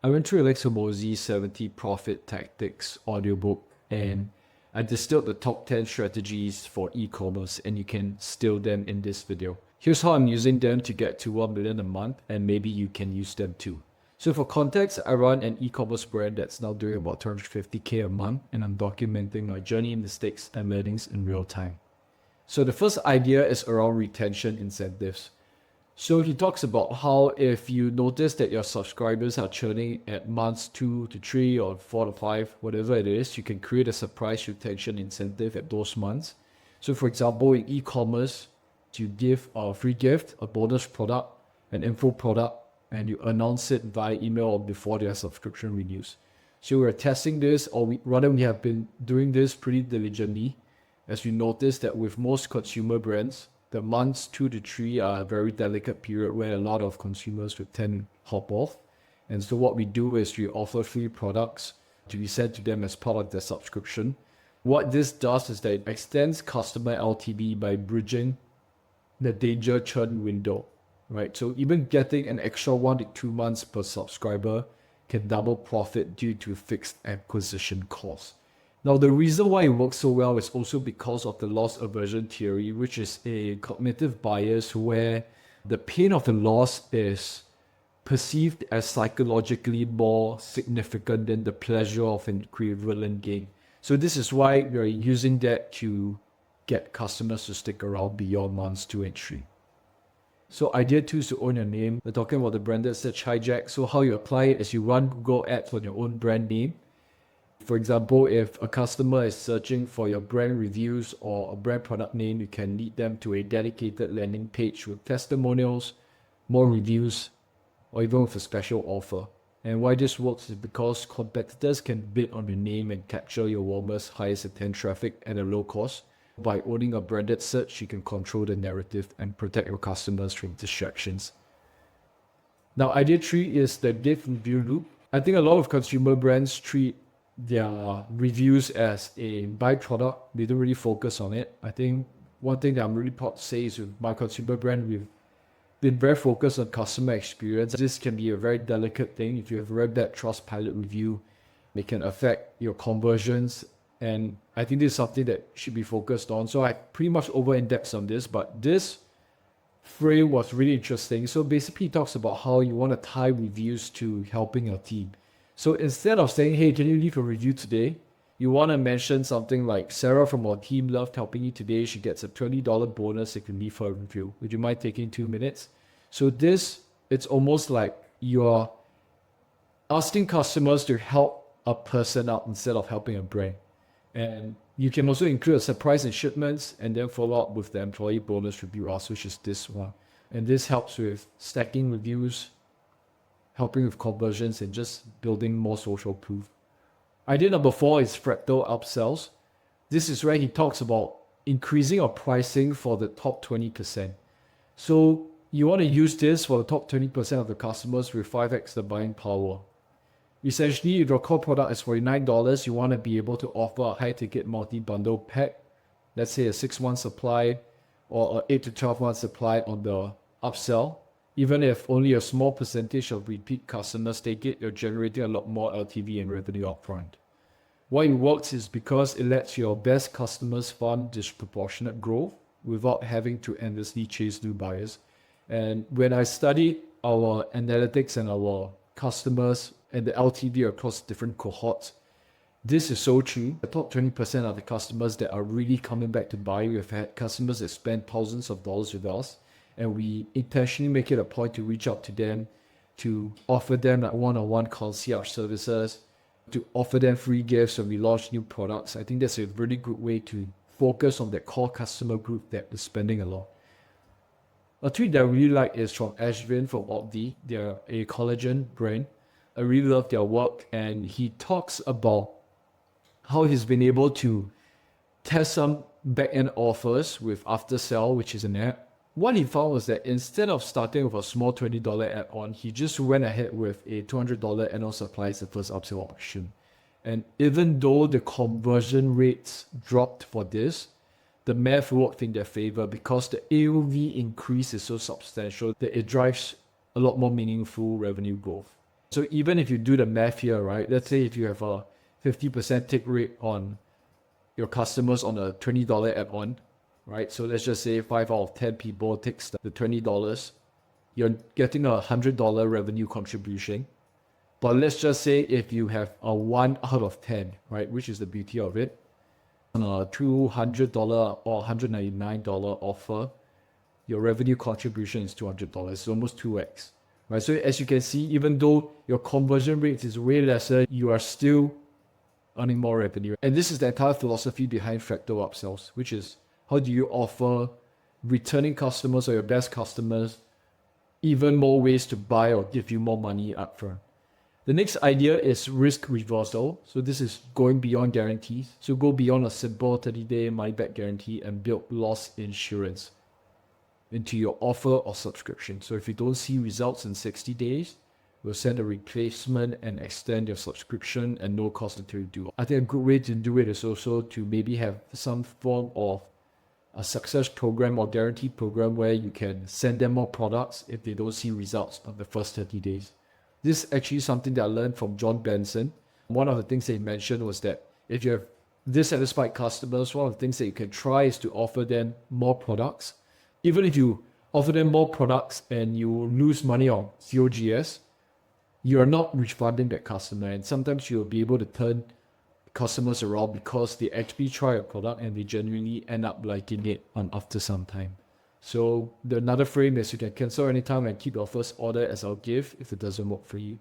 I went through Alex Hormozi's 70 Profit Tactics audiobook and I distilled the top 10 strategies for e-commerce and you can steal them in this video. Here's how I'm using them to get to 1 million a month and maybe you can use them too. So for context, I run an e-commerce brand that's now doing about 250K a month and I'm documenting my journey, mistakes and learnings in real time. So the first idea is around retention incentives. So he talks about how if you notice that your subscribers are churning at months 2 to 3 or 4 to 5, whatever it is, you can create a surprise retention incentive at those months. So for example, in e-commerce, you give a free gift, a bonus product, an info product, and you announce it via email or before their subscription renews. So we're testing this, or we have been doing this pretty diligently, as we noticed that with most consumer brands, the months 2 to 3 are a very delicate period where a lot of consumers would tend to hop off. And so what we do is we offer free products to be sent to them as part of their subscription. What this does is that it extends customer LTV by bridging the danger churn window, right? So even getting an extra 1 to 2 months per subscriber can double profit due to fixed acquisition costs. Now, the reason why it works so well is also because of the loss aversion theory, which is a cognitive bias where the pain of the loss is perceived as psychologically more significant than the pleasure of an equivalent gain. So this is why we're using that to get customers to stick around beyond months 2 and 3. So idea 2 is to own your name. We're talking about the branded search hijack. So how you apply it is you run Google ads on your own brand name. For example, if a customer is searching for your brand reviews or a brand product name, you can lead them to a dedicated landing page with testimonials, more reviews, or even with a special offer. And why this works is because competitors can bid on your name and capture your warmest, highest intent traffic at a low cost. By owning a branded search, you can control the narrative and protect your customers from distractions. Now, idea 3 is the give review loop. I think a lot of consumer brands treat their reviews as a byproduct. They don't really focus on it. I think one thing that I'm really proud to say is with my consumer brand, we've been very focused on customer experience. This can be a very delicate thing. If you have read that Trustpilot review, it can affect your conversions. And I think this is something that should be focused on. So I pretty much over-indexed on this, but this frame was really interesting. So basically it talks about how you want to tie reviews to helping your team. So instead of saying, hey, can you leave a review today? You want to mention something like, Sarah from our team loved helping you today. She gets a $20 bonus if you leave her a review. Would you mind taking 2 minutes? So this, it's almost like you're asking customers to help a person out instead of helping a brand. And you can also include a surprise in shipments and then follow up with the employee bonus review also, which is this one. And this helps with stacking reviews, helping with conversions, and just building more social proof. Idea number 4 is fractal upsells. This is where he talks about increasing our pricing for the top 20%. So you want to use this for the top 20% of the customers with 5x the buying power. Essentially, if your core product is $49, you want to be able to offer a high-ticket multi-bundle pack, let's say a 6-month supply or an 8 to 12-month supply on the upsell. Even if only a small percentage of repeat customers take it, you're generating a lot more LTV and revenue upfront. Why it works is because it lets your best customers fund disproportionate growth without having to endlessly chase new buyers. And when I studied our analytics and our customers and the LTV across different cohorts, this is so true. The top 20% are the customers that are really coming back to buy. We've had customers that spend thousands of dollars with us, and we intentionally make it a point to reach out to them, to offer them like one-on-one concierge services, to offer them free gifts when we launch new products. I think that's a really good way to focus on that core customer group that is spending a lot. A tweet that I really like is from Ashvin from Opti. They're a collagen brand. I really love their work, and he talks about how he's been able to test some back-end offers with Aftersell, which is an app. What he found was that instead of starting with a small $20 add-on, he just went ahead with a $200 annual supply as the first upsell option. And even though the conversion rates dropped for this, the math worked in their favor because the AOV increase is so substantial that it drives a lot more meaningful revenue growth. So even if you do the math here, right? Let's say if you have a 50% take rate on your customers on a $20 add-on, right? So let's just say 5 out of 10 people takes the $20. You're getting a $100 revenue contribution. But let's just say if you have a 1 out of 10, right? Which is the beauty of it. On a $200 or $199 offer, your revenue contribution is $200. It's almost 2x. Right? So as you can see, even though your conversion rate is way lesser, you are still earning more revenue. And this is the entire philosophy behind fractal upsells, which is how do you offer returning customers or your best customers even more ways to buy or give you more money upfront. The next idea is risk reversal. So this is going beyond guarantees. So go beyond a simple 30-day money-back guarantee and build loss insurance into your offer or subscription. So if you don't see results in 60 days, we'll send a replacement and extend your subscription and no cost until you do. I think a good way to do it is also to maybe have some form of a success program or guarantee program where you can send them more products if they don't see results on the first 30 days. This is actually something that I learned from John Benson. One of the things they mentioned was that if you have dissatisfied customers, one of the things that you can try is to offer them more products. Even if you offer them more products and you lose money on COGS, you are not refunding that customer. And sometimes you'll be able to turn customers around because they actually try a product and they genuinely end up liking it after some time. So the another frame is you can cancel anytime and keep your first order as our gift if it doesn't work for you.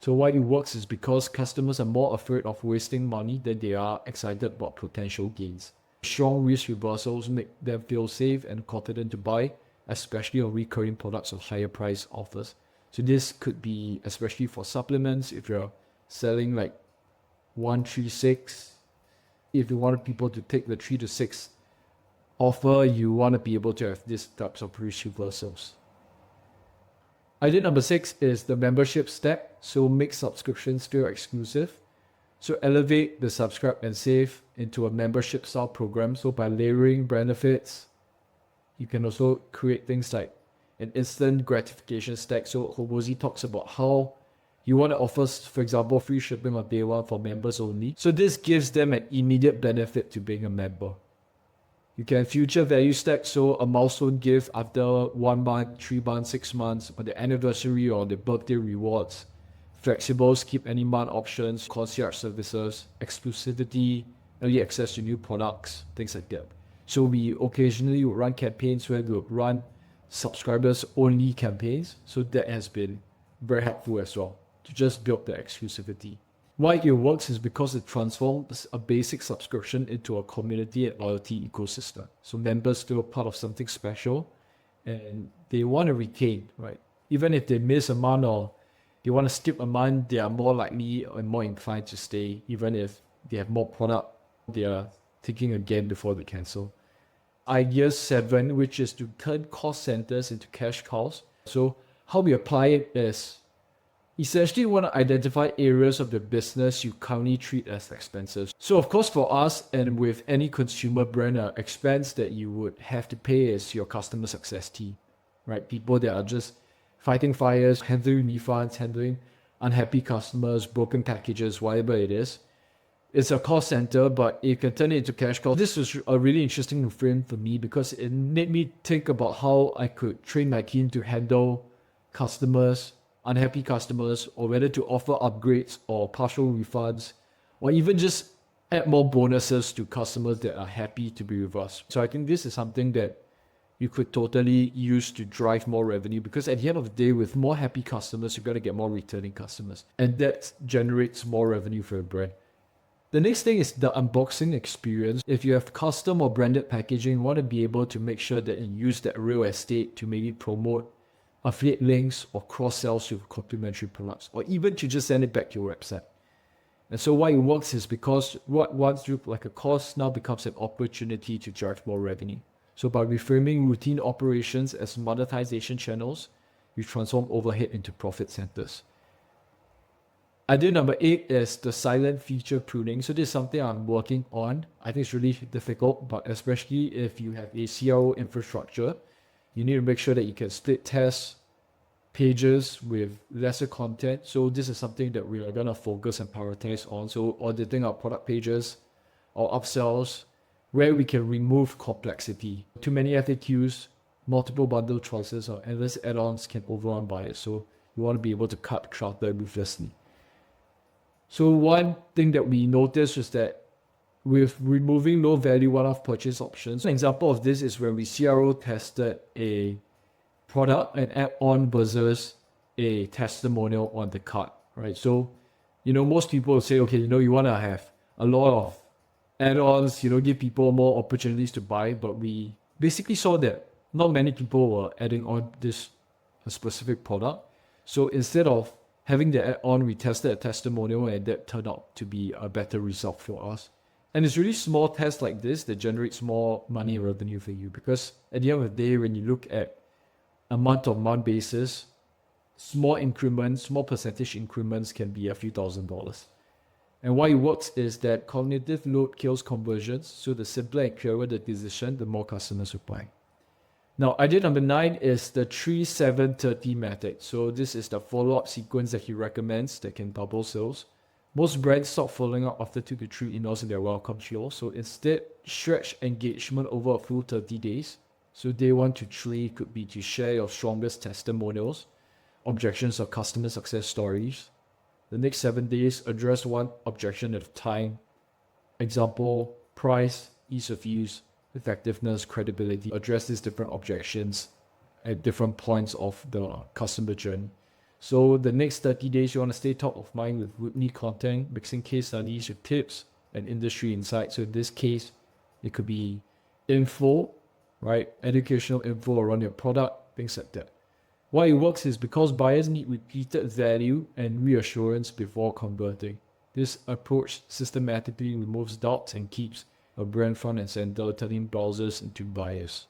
So why it works is because customers are more afraid of wasting money than they are excited about potential gains. Strong risk reversals make them feel safe and confident to buy, especially on recurring products or higher price offers. So this could be especially for supplements if you're selling like 136. If you want people to take the 3 to 6 offer, you want to be able to have these types of risk reversals. Idea number 6 is the membership stack. So make subscriptions feel exclusive. So elevate the subscribe and save into a membership style program. So by layering benefits, you can also create things like an instant gratification stack. So Hormozi talks about how you want to offer, for example, free shipping on day one for members only. So this gives them an immediate benefit to being a member. You can future value stack, so a milestone gift after 1 month, 3 months, 6 months, on the anniversary or the birthday rewards. Flexible skip any month options, concierge services, exclusivity, early access to new products, things like that. So we occasionally will run campaigns where we'll run subscribers only campaigns. So that has been very helpful as well to just build the exclusivity. Why it works is because it transforms a basic subscription into a community and loyalty ecosystem. So members feel part of something special and they want to retain, right? Even if they miss a month or they want to skip a month, they are more likely and more inclined to stay. Even if they have more product, they are thinking again before they cancel. Idea 7, which is to turn cost centers into cash cows. So how we apply it is essentially you want to identify areas of the business you currently treat as expenses. So of course for us and with any consumer brand, an expense that you would have to pay is your customer success team, right? People that are just fighting fires, handling refunds, handling unhappy customers, broken packages, whatever it is. It's a cost center, but you can turn it into cash cow. This was a really interesting frame for me because it made me think about how I could train my team to handle customers, unhappy customers, or whether to offer upgrades or partial refunds, or even just add more bonuses to customers that are happy to be with us. So I think this is something that you could totally use to drive more revenue, because at the end of the day, with more happy customers, you're going to get more returning customers, and that generates more revenue for your brand. The next thing is the unboxing experience. If you have custom or branded packaging, you want to be able to make sure that you use that real estate to maybe promote affiliate links or cross-sells with complementary products, or even to just send it back to your website. And so why it works is because what once looked like a cost now becomes an opportunity to drive more revenue. So by reframing routine operations as monetization channels, you transform overhead into profit centers. Idea number 8 is the silent feature pruning. So this is something I'm working on. I think it's really difficult, but especially if you have a CRO infrastructure, you need to make sure that you can split tests pages with lesser content. So this is something that we are going to focus and prioritize on. So auditing our product pages, our upsells, where we can remove complexity. Too many FAQs, multiple bundle choices, or endless add-ons can overwhelm buyers. So you want to be able to cut clutter ruthlessly. So one thing that we noticed is that with removing low value one-off purchase options, an example of this is when we CRO tested a product, an add-on versus a testimonial on the cart, right? So, most people will say, okay, you want to have a lot of add-ons, give people more opportunities to buy, but we basically saw that not many people were adding on this specific product. So instead of having the add-on, we tested a testimonial, and that turned out to be a better result for us. And it's really small tests like this that generates more money and revenue for you, because at the end of the day, when you look at a month-on-month basis, small increments, small percentage increments can be a few $1,000s. And why it works is that cognitive load kills conversions. So the simpler and clearer the decision, the more customers will buy. Now, idea number 9 is the 3-7-30 method. So this is the follow-up sequence that he recommends that can double sales. Most brands stop following up after 2 to 3 emails in their welcome show. So instead, stretch engagement over a full 30 days. So day 1 to 3 could be to share your strongest testimonials, objections, or customer success stories. The next 7 days, address one objection at a time. Example, price, ease of use, effectiveness, credibility. Address these different objections at different points of the customer journey. So the next 30 days, you want to stay top of mind with weekly content, mixing case studies with tips and industry insights. So in this case, it could be info, right? Educational info around your product, things like that. Why it works is because buyers need repeated value and reassurance before converting. This approach systematically removes doubts and keeps a brand front and center, turning browsers into buyers.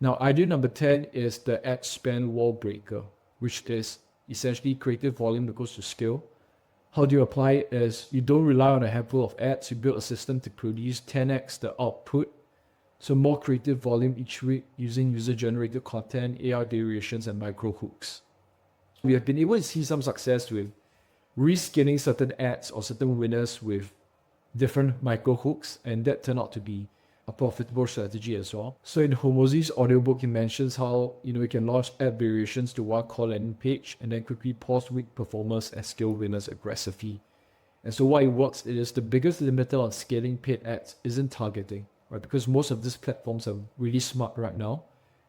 Now, idea number 10 is the ad spend wall breaker, which is essentially creative volume that goes to scale. How do you apply it is you don't rely on a handful of ads, you build a system to produce 10x the output. So more creative volume each week using user-generated content, AR variations, and micro hooks. We have been able to see some success with reskinning certain ads or certain winners with different micro hooks, and that turned out to be a profitable strategy as well. So in Hormozi's audiobook, he mentions how you can launch ad variations to one core landing page and then quickly pause weak performers and scale winners aggressively. And so why it works is the biggest limiter on scaling paid ads isn't targeting, right? Because most of these platforms are really smart right now.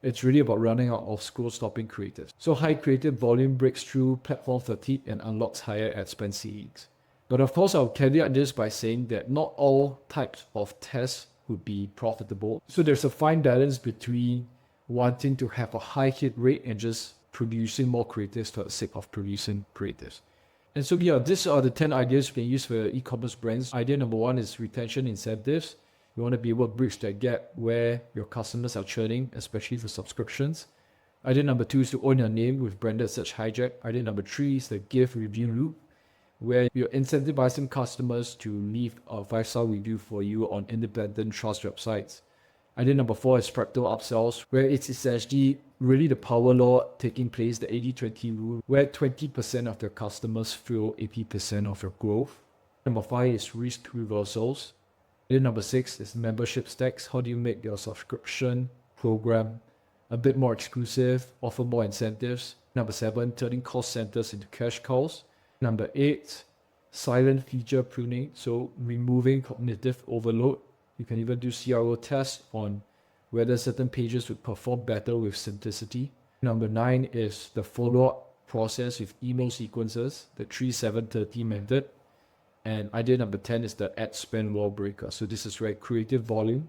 It's really about running out of scroll-stopping creatives. So high creative volume breaks through platform fatigue and unlocks higher ad spend CX. But of course, I'll caveat this by saying that not all types of tests would be profitable. So there's a fine balance between wanting to have a high hit rate and just producing more creatives for the sake of producing creatives. And so these are the 10 ideas you can use for e-commerce brands. Idea number 1 is retention incentives. You want to be able to bridge that gap where your customers are churning, especially for subscriptions. Idea number 2 is to own your name with branded search hijack. Idea number 3 is the give review loop, where you're incentivizing customers to leave a 5-star review for you on independent trust websites. Idea number 4 is fractal upsells, where it's essentially really the power law taking place, the 80-20 rule, where 20% of your customers fuel 80% of your growth. Number 5 is risk reversals. Idea number 6 is membership stacks. How do you make your subscription program a bit more exclusive, offer more incentives? Number 7, turning cost centers into cash cows. Number 8, silent feature pruning, so removing cognitive overload. You can even do CRO tests on whether certain pages would perform better with simplicity. Number 9 is the follow-up process with email sequences, the 3-7-30 method. And idea number 10 is the ad spend wall breaker. So this is where creative volume,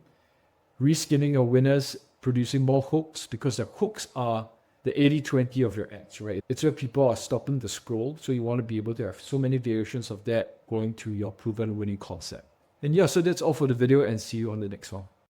reskinning your winners, producing more hooks, because the hooks are the 80-20 of your ads, right? It's where people are stopping the scroll. So you want to be able to have so many variations of that going to your proven winning concept. And so that's all for the video, and see you on the next one.